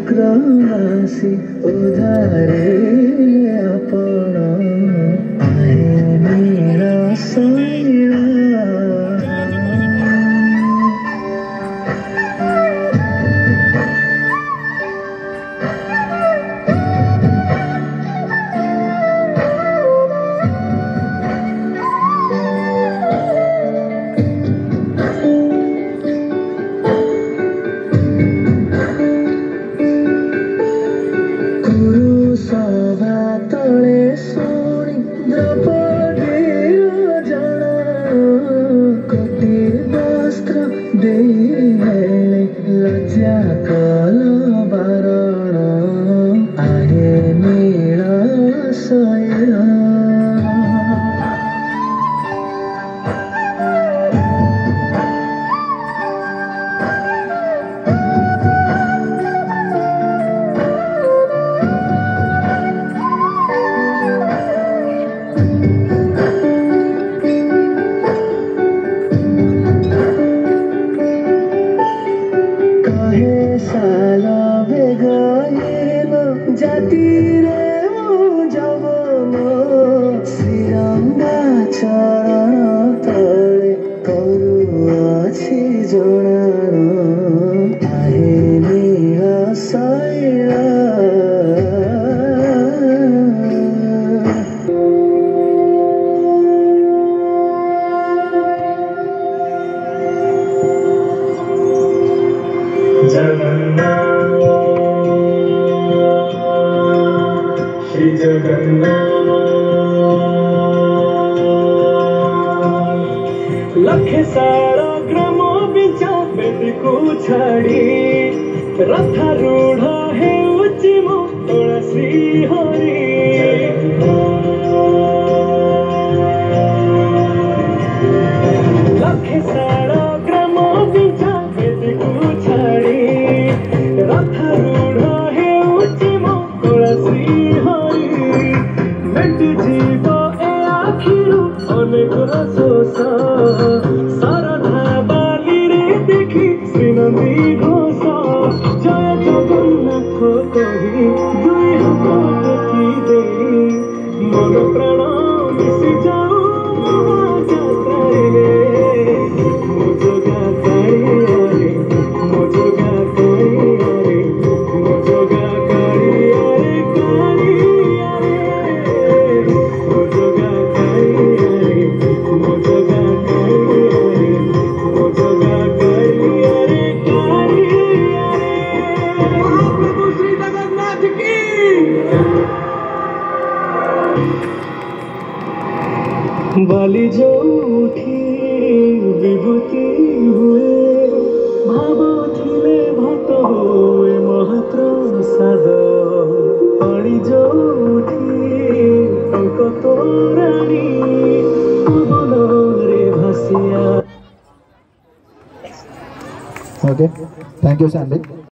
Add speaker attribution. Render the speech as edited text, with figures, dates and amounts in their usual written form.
Speaker 1: चक्रवासी उधारे आपण आहे मेरा सैरा। सभा तले शुणी द्रौपदी जना कति वस्त्र दे लज्जा कल बारण आहे नील शयन। साल बेगैन जाति रे जवन श्रीरंगा चरण तले करुअछि जनान आहे नील शैला।
Speaker 2: जगन्नाथ श्री जगन्नाथ लखे सारा ग्राम बिचा बेदी को छाड़ी रथारूढ़ हेउछि मो तोला श्री हरि। लखे सारा ग्राम बिचा बेदी को छाड़ी रथारूढ़ हेउछि मो तोला श्री हरि। मेटी जीव ए आखिरु अनेक शोष शारदा बाली रे देखी श्रीनंदी घोष। जय जगन्नाथ कही दुई हाथ देखी दे मन प्राण मिशि जाऊ महाजात्रारे। मो जोगा काळियारे मो जोगा काळियारे मो जोगा काळियारे काळियारे मो जोगा काळियारे मो जोगा काळियारे मो जोगा काळियारे काळियारे। महाप्रभु श्री जगन्नाथ की। बाली जोठी विभूति हुए भावथिले भात हुए महाप्रसाद। पाणी जोठी टंक तोराणी पवन रे भासिया।
Speaker 3: Okay, thank you, Sandy.